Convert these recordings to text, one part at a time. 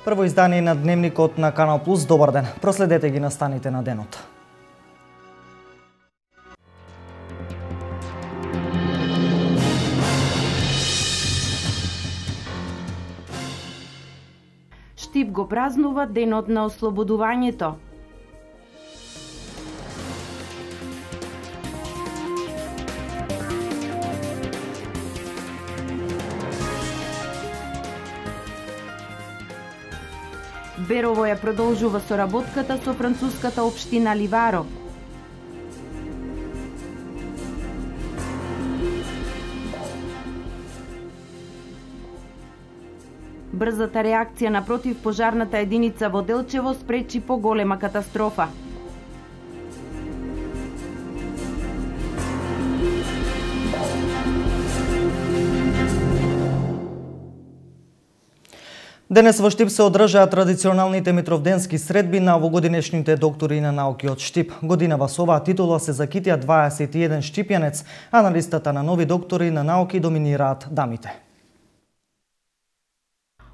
Прво издание на Дневникот на Канал Плюс. Добар ден. Проследете ги настаните на денот. Штип го празнува денот на ослободувањето. Берово ја продолжува соработката со француската општина Ливаро. Брзата реакција на противпожарната единица во Делчево спречи поголема катастрофа. Денес во Штип се одржаа традиционалните митровденски средби на овогодинешните доктори на науки од Штип. Годинава со оваа титула се закитија 21 штипјанец, а на листата на нови доктори на науки доминираат дамите.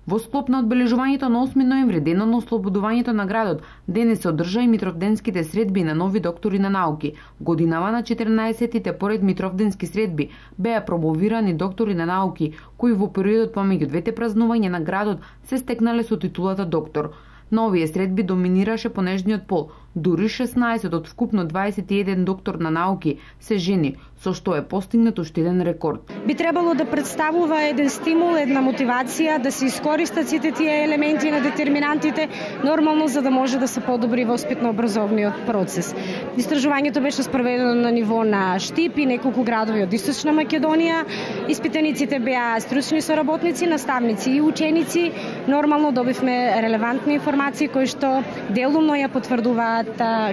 Во склоп на одбележувањето на 8 ноември, денот на ослободувањето на градот, денес се одржа и митровденските средби на нови доктори на науки. Годинава на 14-тите поред митровденски средби беа промовирани доктори на науки, кои во периодот помеѓу двете празнувања на градот се стекнале со титулата доктор. На овие средби доминираше понежниот пол. Дури 16 од вкупно 21 доктор на науки се жени, со што е постигнат уште еден рекорд. Би требало да представува еден стимул, една мотивација да се искористат сите тие елементи на детерминантите нормално за да може да се подобри воспитно-образовниот процес. Истражувањето беше спроведено на ниво на Штип и неколку градови од Источна Македонија. Испитаниците беа стручни соработници, наставници и ученици. Нормално добивме релевантни информации кои што делумно ја потврдуваат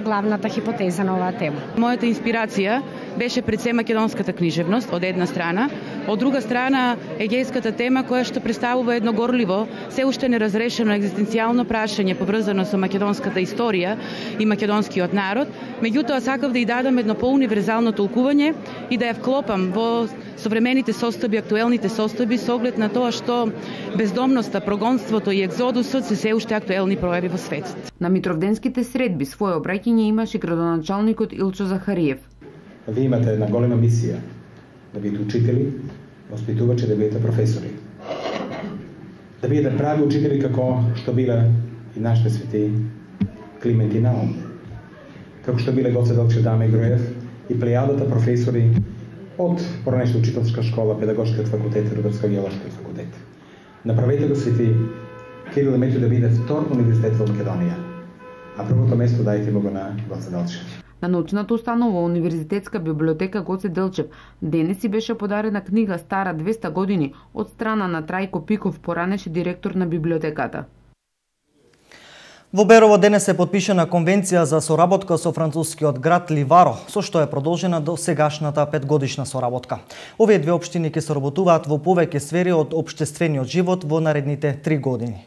главната хипотеза на оваа тема. Мојата инспирација беше пред се македонската книжевност од една страна, од друга страна егејската тема која што представува едно горливо, се уште неразрешено екзистенцијално прашање поврзано со македонската историја и македонскиот народ. Меѓутоа сакав да ја дадам едно поуниверзално толкување и да ја вклопам во современите состојби, актуелните состојби со оглед на тоа што бездомноста, прогонството и екзодусот се уште актуелни пројави во светот. На митровденските средби своје обраќање имаше градоначалникот Илчо Захариев. Вие имате една голема мисија да бидете учители, воспитувачи, да бидете професори. Да бидете прави учители како што биле и нашите свети Климент и Наум. Како што биле Гоце Делчев, Даме Груев и плејадата професори од поранешна учителска школа, педагошкиот факултет и рударско-геолошкиот факултет. Направете го свети Кирил и Метој да биде втор универзитет во Македонија, а првото место дајте му го на Гоце Делчев. На научната установа Универзитетска библиотека Гоце Делчев денес си беше подарена книга стара 200 години од страна на Трајко Пиков, поранешен директор на библиотеката. Во Берово денес е потпишана конвенција за соработка со францускиот град Ливаро, со што е продолжена до сегашната 5-годишна соработка. Овие две општини ќе соработуваат во повеќе сфери од општествениот живот во наредните 3 години.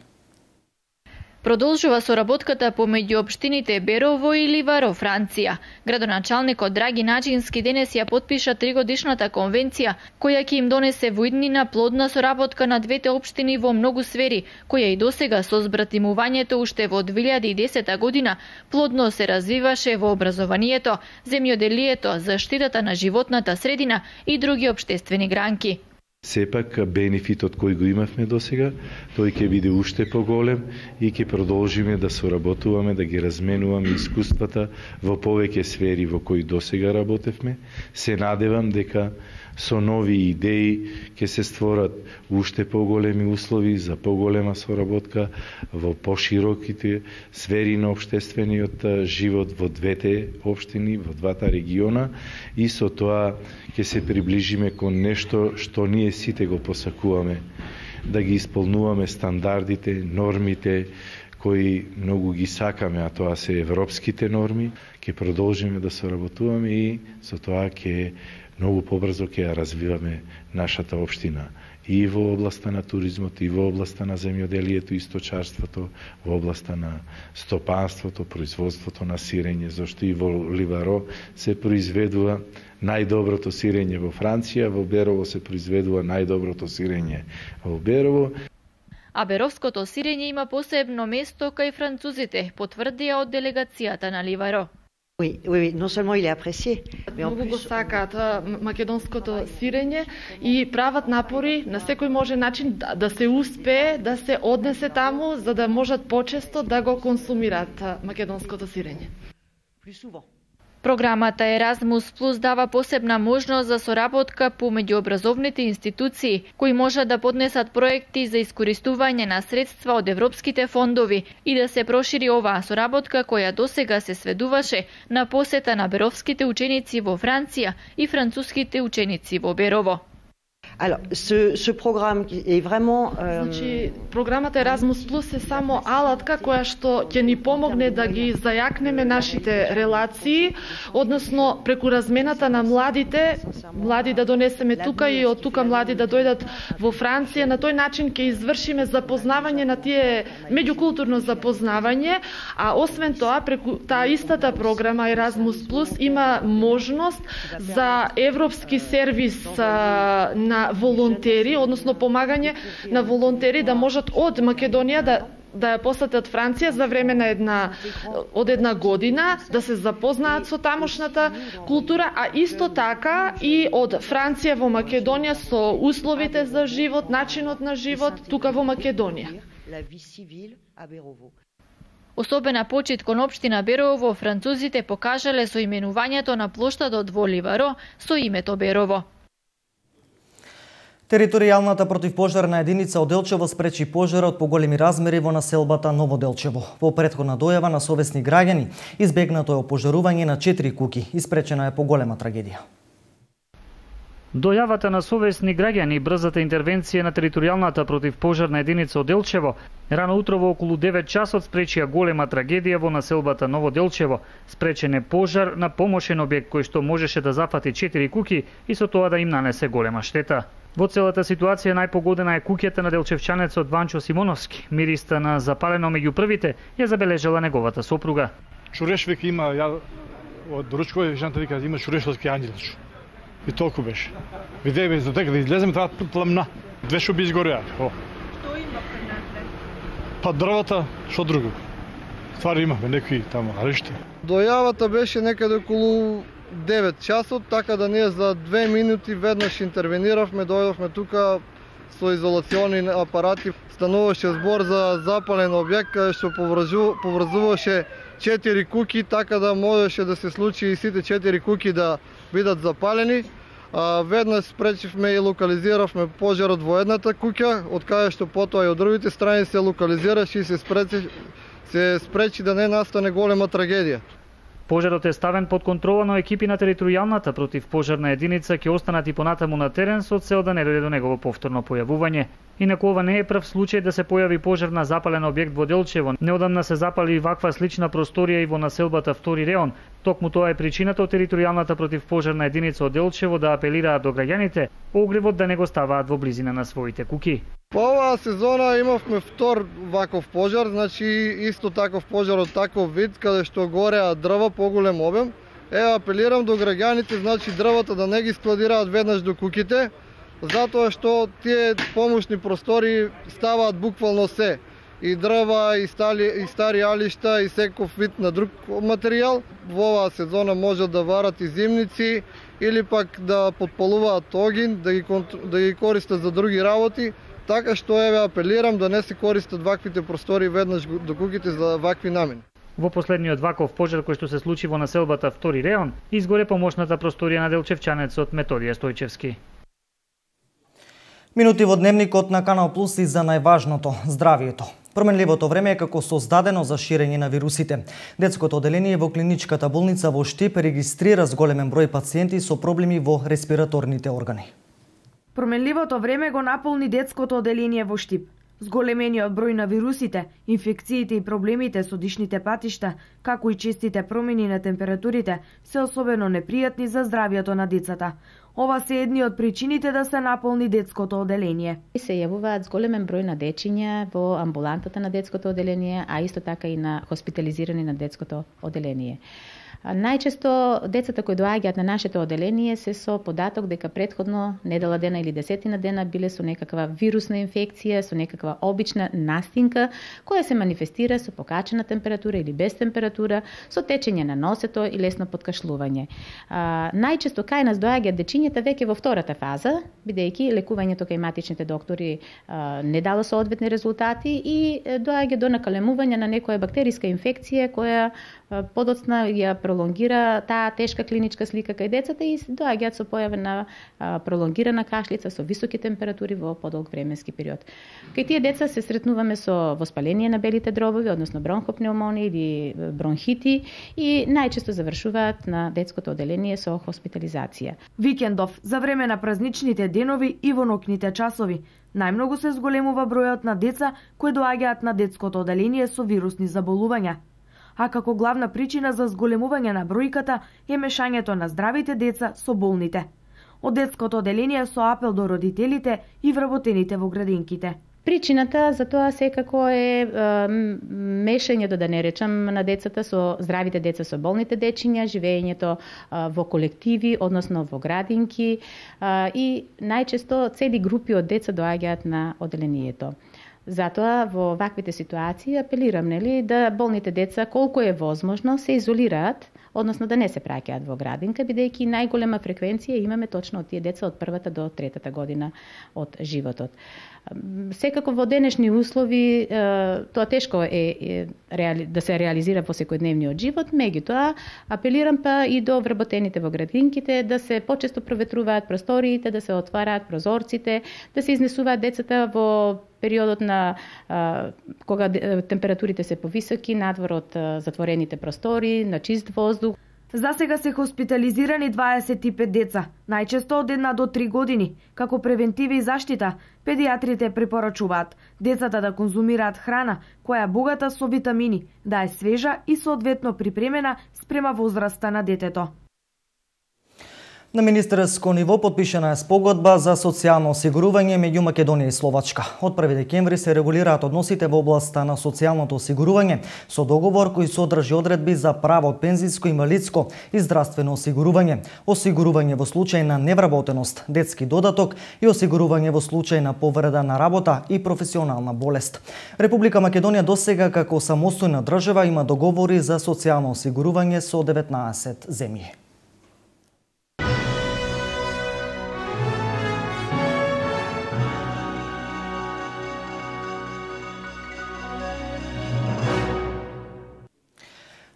Продолжува соработката помеѓу општините Берово и Ливаро, Франција. Градоначалникот Драги Начински денес ја потпиша 3-годишната конвенција, која ќе им донесе во иднина плодна соработка на двете општини во многу сфери, која и досега со збратимувањето уште во 2010 година плодно се развиваше во образованието, земјоделието, заштитата на животната средина и други општествени гранки. Сепак бенефитот кој го имавме досега, тој ќе биде уште поголем и ќе продолжиме да соработуваме, да ги разменуваме искуствата во повеќе сфери во кои досега работевме. Се надевам дека со нови идеи ќе се створат уште поголеми услови за поголема соработка во пошироките сфери на општествениот живот во двете општини, во двата региона и со тоа ќе се приближиме кон нешто што ние сите го посакуваме, да ги исполнуваме стандардите, нормите кои многу ги сакаме, а тоа се европските норми. Ќе продолжиме да соработуваме и со тоа ќе многу побрзо ќе ја развиваме нашата општина и во областа на туризмот, и во областа на земјоделието и сточарството, во областа на стопанството, производството на сирење, зашто и во Ливаро се произведува најдоброто сирење во Франција, во Берово се произведува најдоброто сирење во Берово. а беровското сирење има посебно место кај французите, потврдија од делегацијата на Ливаро. Oui, non seulement il est apprécié, mais en Многу го plus сакаат македонското сирење и прават напори на секој може начин да се успее да се однесе таму за да можат почесто да го консумираат македонското сирење. plus souvent. Програмата Erasmus Plus дава посебна можност за соработка помеѓу образовните институции, кои можат да поднесат проекти за искористување на средства од европските фондови и да се прошири оваа соработка која досега се сведуваше на посета на беровските ученици во Франција и француските ученици во Берово. Alors, ce programme est vraiment... Значи, програмата Erasmus Plus е само алатка која што ќе ни помогне да ги зајакнеме нашите релации, односно преку размената на млади да донесеме тука и од тука млади да дојдат во Франција. На тој начин ќе извршиме запознавање на тие меѓукултурно запознавање, а освен тоа преку таа истата програма Erasmus Plus има можност за европски сервис на волонтери, односно помагање на волонтери да можат од Македонија да ја посетат Франција за време на една година, да се запознаат со тамошната култура, а исто така и од Франција во Македонија со условите за живот, начинот на живот тука во Македонија. Особена почит кон општина Берово французите покажале со именувањето на плоштадот во Ливаро со името Берово. Територијалната противпожарна единица од Делчево спречи пожар од поголеми размери во населбата Ново Делчево. Во претходна дојава на совесни граѓани, избегнато е опожарување на 4 куки и спречена е поголема трагедија. Дојавата на совесни граѓани и брзата интервенција на територијалната противпожарна единица од Делчево рано утрово околу 9 часот спречија голема трагедија во населбата Ново Делчево. Спречен е пожар на помошен објект кој што можеше да зафати 4 куки и со тоа да им нанесе голема штета. Во целата ситуација најпогодена е куќата на делчевчанецот Ванчо Симоновски. Мириста на запалено меѓу првите ја забележала неговата сопруга. Чуреш веќе има, ја од ручкови жената вика има чурешовски ангелчо. И толку беше. Видеме за дека да излеземе таа пламна. 2 шуби изгореа. Што има пренатре? Па дрвата, што друго. Ствари имаме некои таму аришти. Дојавата беше некаде околу 9 часот, така да ние за 2 минути веднаш интервениравме, дојдовме тука со изолациони апарати. Стануваше збор за запален објект каде што поврзуваше 4 куки, така да можеше да се случи и сите 4 куки да бидат запалени. Веднаш спречивме и локализиравме пожарот во едната куќа, од каде што потоа и од другите страни се локализираше и се спречи да не настане голема трагедија. Пожарот е ставен под контрола на екипи на територијалната противпожарна единица ќе останат и понатаму на терен со цел да не дојде до негово повторно појавување. Инаку ова не е прв случај да се појави пожар на запален објект во Делчево. Неодамна се запали ваква слична просторија и во населбата Втори реон. Токму тоа е причината од територијалната противпожарна единица од Делчево да апелираат до граѓаните огревот да не го ставаат во близина на своите куки. По оваа сезона имавме втор ваков пожар, значи исто таков пожар од таков вид, каде што гореа дрва поголем обем. Апелирам до граѓаните, значи дрвата да не ги складираат веднаш до куките, затоа што тие помошни простори ставаат буквално се. И дрва, и стари алишта, и секов вид на друг материјал. Во оваа сезона можат да варат и зимници, или пак да подпалуваат огин, да ги користат за други работи. Така што апелирам да не се користат ваквите простори веднаш до куките за вакви намени. Во последниот ваков пожар кој што се случи во населбата Втори реон, изгоре помошната просторија на делчевчанецот Методија Стојчевски. Минути во дневникот на Канал Плюс и за најважното – здравието. Променливото време е како создадено за ширење на вирусите. Детското оделение во клиничката болница во Штип регистрира зголемен број пациенти со проблеми во респираторните органи. Променливото време го наполни детското оделение во Штип. Зголемениот број на вирусите, инфекциите и проблемите со дишните патишта, како и честите промени на температурите, се особено непријатни за здравието на децата. Ова се едни од причините да се наполни детското оделение. Се јавуваат зголемен број на дечиња во амбулантата на детското оделение, а исто така и на хоспитализирани на детското оделение. Најчесто децата кои доаѓаат на нашето оделение се со податок дека претходно недела дена или 10 дена биле со некаква вирусна инфекција, со некаква обична настинка, која се манифестира со покачена температура или без температура, со течење на носето и лесно подкашлување. Најчесто кај нас доаѓаат дечињата веќе во втората фаза, бидејќи лекувањето кај матичните доктори не дало соодветни резултати и доаѓа до накалемување на некоја бактериска инфекција која подоцна ја пролонгира таа тешка клиничка слика кај децата и доаѓаат со појава на пролонгирана кашлица со високи температури во подолг временски период. Кај тие деца се сретнуваме со воспаление на белите дробови, односно бронхопнеумонија или бронхити и најчесто завршуваат на детското оделение со хоспитализација. Викендов, за време на празничните денови и во ноќните часови, најмногу се зголемува бројот на деца кои доаѓаат на детското оделение со вирусни заболувања. А како главна причина за зголемување на бројката е мешањето на здравите деца со болните. Од детското оделение со апел до родителите и вработените во градинките. Причината за тоа секако е мешањето, да не речам, на децата со здравите деца со болните дечиња, живеењето во колективи, односно во градинки и најчесто цели групи од деца доаѓаат на оделението. Затоа во ваквите ситуации апелирам да болните деца колку е возможно се изолираат, односно да не се праќаат во градинка, бидејќи најголема фреквенција имаме точно од тие деца од првата до третата година од животот. Секако во денешни услови тоа тешко е да се реализира во секојдневниот живот, меѓутоа апелирам па и до вработените во градинките да се почесто проветруваат просториите, да се отвараат прозорците, да се изнесуваат децата во периодот на кога температурите се повисоки надвор од затворените простори, на чист воздух. За сега се хоспитализирани 25 деца, најчесто од 1 до 3 години. Како превентива и заштита, педиатрите препорачуваат децата да конзумираат храна која е богата со витамини, да е свежа и соодветно припремена спрема возраста на детето. На министерско ниво подпишана е спогодба за социјално осигурување меѓу Македонија и Словачка. Од 1 декември се регулираат односите во областа на социјалното осигурување со договор кој содржи одредби за право од пензиско, инвалидско и здравствено осигурување, осигурување во случај на невработеност, детски додаток и осигурување во случај на повреда на работа и професионална болест. Република Македонија досега како самостојна држава има договори за социјално осигурување со 19 земји.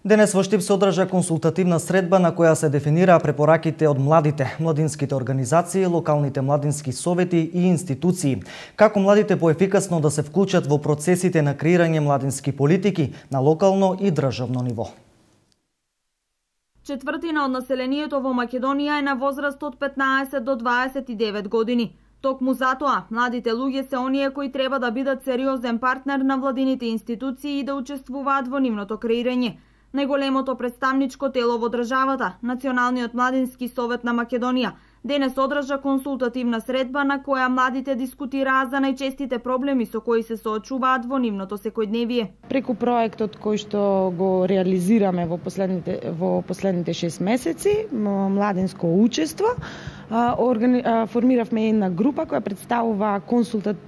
Денес во Штип се одржа консултативна средба на која се дефинираа препораките од младите, младинските организации, локалните младински совети и институции, како младите поефикасно да се вклучат во процесите на креирање младински политики на локално и државно ниво. Четвртина од населението во Македонија е на возраст од 15 до 29 години. Токму затоа, младите луѓе се оние кои треба да бидат сериозен партнер на владините институции и да учествуваат во нивното креирање. Најголемото представничко тело во државата, Националниот младински совет на Македонија, денес одржа консултативна средба на која младите дискутираа за најчестите проблеми со кои се соочуваат во нивното секојдневие. Преку проектот кој што го реализираме во последните 6 месеци, младинско учество, формиравме една група која представува консултативно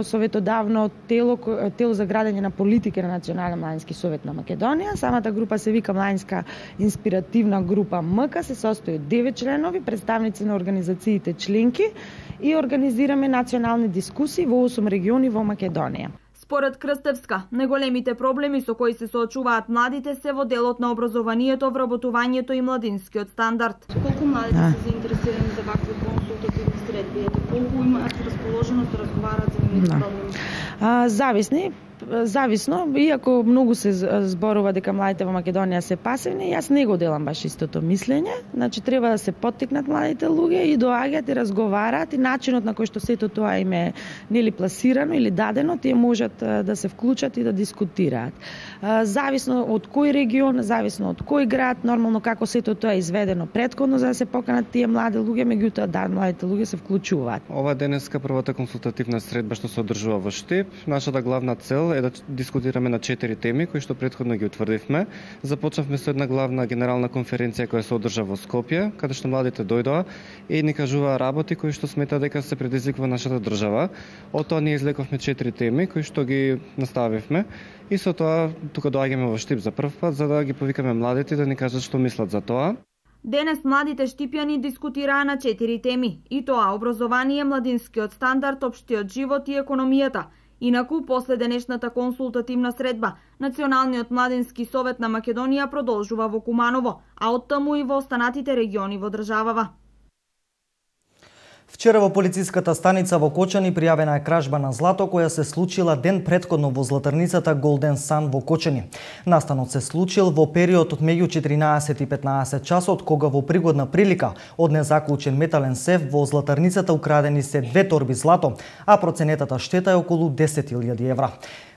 советодавно тело за градење на политика на Национален младински совет на Македонија. Самата група се вика Младинска инспиративна група МК, се состои од 9 членови, представници на организациите членки и организираме национални дискусии во 8 региони во Македонија. Според Крстевска, најголемите проблеми со кои се соочуваат младите се во делот на образованието, вработувањето и младинскиот стандард. Колку младите се заинтересирани за вакви консултативни средби? Колку имаат расположеност да разговараат за нивните проблеми? Зависно, иако многу се зборува дека младите во Македонија се пасивни, јас не го делам баш истото мислење. Значи треба да се поттикнат младите луѓе и доаѓаат и разговараат и начинот на кој што сето тоа им е нели пласирано или дадено, тие можат да се вклучат и да дискутираат. Зависно од кој регион, зависно од кој град, нормално како сето тоа е изведено претходно за да се поканат тие млади луѓе, меѓутоа да, младите луѓе се вклучуваат. Ова денеска првата консултативна средба што се одржува во Штип, нашата главна цел е да дискутираме на 4 теми кои што претходно ги утврдивме. Започнавме со една главна генерална конференција која се одржа во Скопје, каде што младите дојдоа и ни кажуваа работи кои што смета дека се предизвикува нашата држава. Од тоа ние излековме 4 теми кои што ги наставивме и со тоа тука доаѓаме во Штип за прв пат за да ги повикаме младите да ни кажат што мислат за тоа. Денес младите штипјани дискутираа на 4 теми, и тоа образование, младинскиот стандард, општиот живот и економијата. Инаку, после денешната консултативна средба, Националниот младински совет на Македонија продолжува во Куманово, а оттаму и во останатите региони во државава. Вчера во полициската станица во Кочани пријавена е кражба на злато која се случила ден претходно во златарницата Golden Sun во Кочани. Настанот се случил во период од меѓу 14 и 15 часот, кога во пригодна прилика од незаклучен метален сеф во златарницата украдени се 2 торби злато, а проценетата штета е околу 10.000 евра.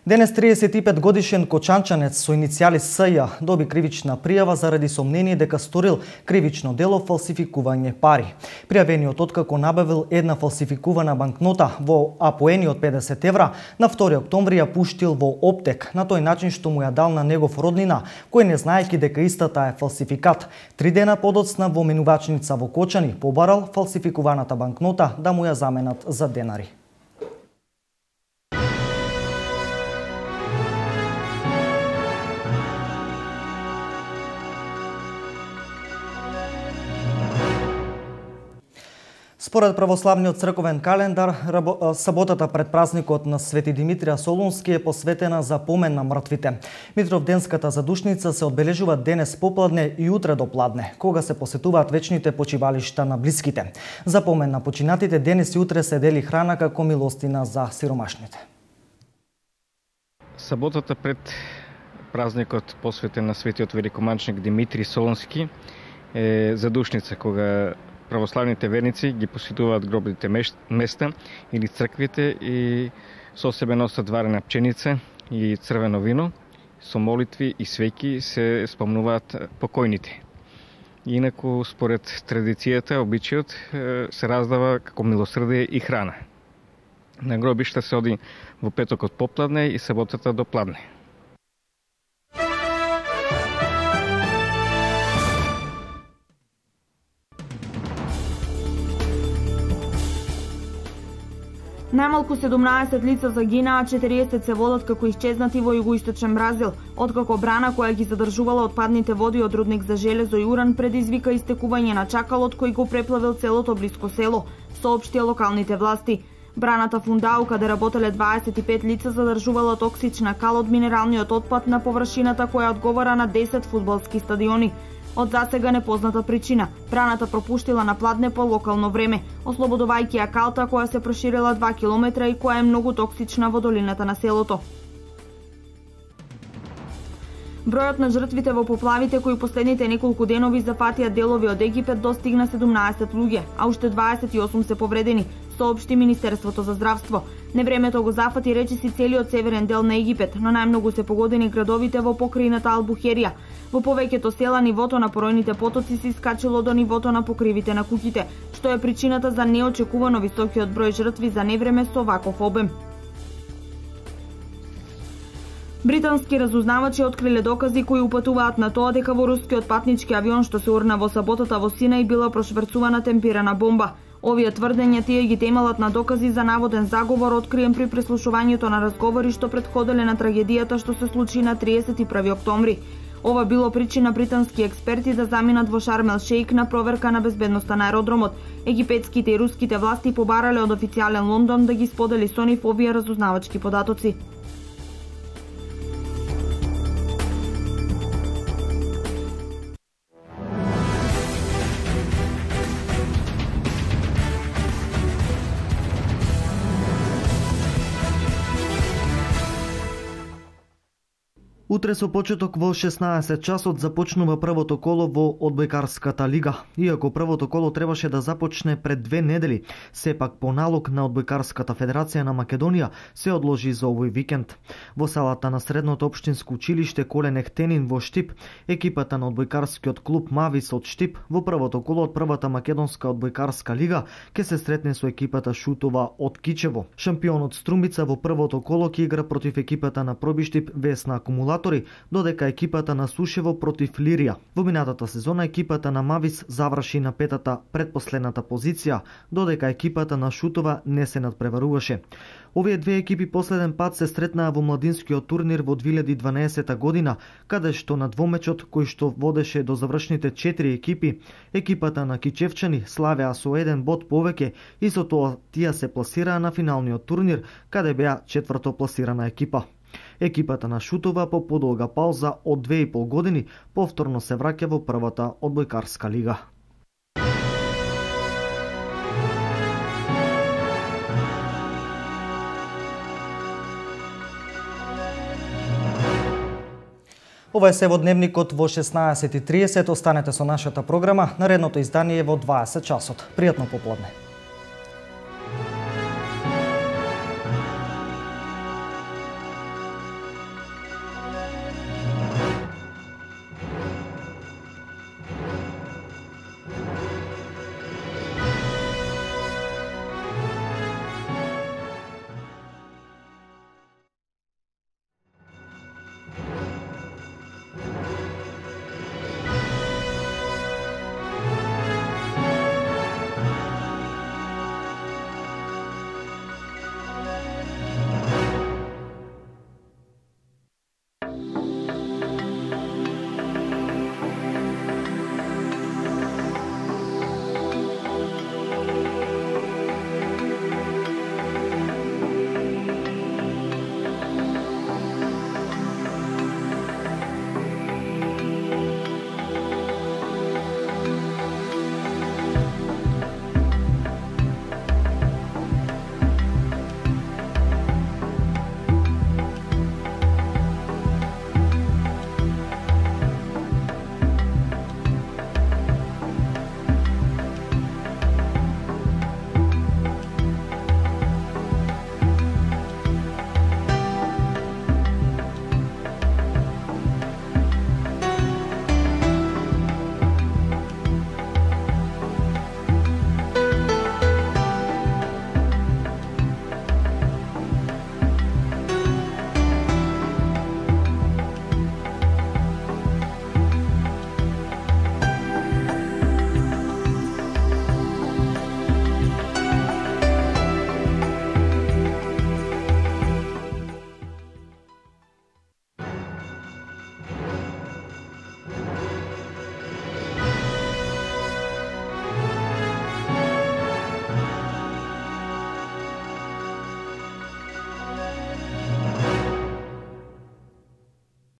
Денес 35 годишен кочанчанец со иницијали СЈ доби кривична пријава заради сомнение дека сторил кривично дело фалсификување пари. Пријавениот откако набавил една фалсификувана банкнота во апоени од 50 евра, на 2 октомври ја пуштил во оптек, на тој начин што му ја дал на негов роднина, кој не знаејќи дека истата е фалсификат. 3 дена подоцна во менувачница во Кочани побарал фалсификуваната банкнота да му ја заменат за денари. Според православниот црковен календар, саботата пред празникот на Свети Димитрија Солунски е посветена за помен на мртвите. Митровденската задушница се одбележува денес попладне и утре до пладне, кога се посетуваат вечните почивалишта на блиските. За помен на починатите денес и утре се дели храна како милостина за сиромашните. Саботата пред празникот посветен на светиот великоманчник Димитри Солунски е задушница, кога православните верници ги посетуваат гробните места или црквите и со себе носат варена пченица и црвено вино, со молитви и свеќи се спомнуваат покојните. Инаку, според традицијата, обичајот се раздава како милосрдие и храна. На гробишта се оди во петокот попладне и саботата до пладне. Најмалку 17 лица загинаа, 40 се водат како исчезнати во југоисточен Бразил, откако брана која ги задржувала отпадните води од рудник за железо и уран предизвика истекување на чакалот кој го преплавил целото блиско село, соопштија локалните власти. Браната Фундау, каде работеле 25 лица, задржувала токсична кал од минералниот отпад на површината која одговара на 10 фудбалски стадиони. Од засега непозната причина, браната пропуштила на пладне по локално време, ослободувајќи ја калта која се проширила 2 километра и која е многу токсична во долината на селото. Бројот на жртвите во поплавите кои последните неколку денови зафатија делови од Египет достигна 17 луѓе, а уште 28 се повредени, соопшти Министерството за здравство. Невремето го зафати речиси целиот северен дел на Египет, но најмногу се погодени градовите во покрајната Албухерија. Во повеќето села нивото на поројните потоци се искачило до нивото на покривите на куќите, што е причината за неочекувано високиот број жртви за невреме со ваков обем. Британски разузнавачи откриле докази кои упатуваат на тоа дека во рускиот патнички авион што се урна во саботата во Синај била прошврцувана темпирана бомба. Овие тврдења тие ги темелат на докази за наводен заговор откриен при преслушувањето на разговори што претходеле на трагедијата што се случи на 31 октомври. Ова било причина британски експерти да заминат во Шарм ел Шејк на проверка на безбедноста на аеродромот. Египетските и руските власти побарале од официјален Лондон да ги сподели со нив овие разузнавачки податоци. Утре со почеток во 16 часот започнува првото коло во одбојкарската лига. Иако првото коло требаше да започне пред 2 недели, сепак по налог на Одбојкарската федерација на Македонија се одложи за овој викенд. Во салата на средното општинско училиште Колен Ехтенин во Штип, екипата на одбојкарскиот клуб Мавис од Штип во првото коло од првата македонска одбојкарска лига ќе се сретне со екипата Шутова од Кичево. Шампионот Струмица во првото коло ќе игра против екипата на Пробиштип Весна Акумулатори, додека екипата на Сушево против Лирија. Во минатата сезона екипата на Мавис заврши на петата предпоследната позиција, додека екипата на Шутова не се надпреваруваше. Овие две екипи последен пат се сретнаа во младинскиот турнир во 2012 година, каде што на двомечот кој што водеше до завршните 4 екипи, екипата на Кичевчани славеа со 1 бод повеќе и со тоа тие се пласираа на финалниот турнир, каде беа четврто пласирана екипа. Екипата на Шутова по подолга пауза од 2,5 години повторно се враќа во првата одбојкарска лига. Ова е се во Дневникот во 16:30. Останете со нашата програма. Наредното издание е во 20 часот. Пријатно попладне.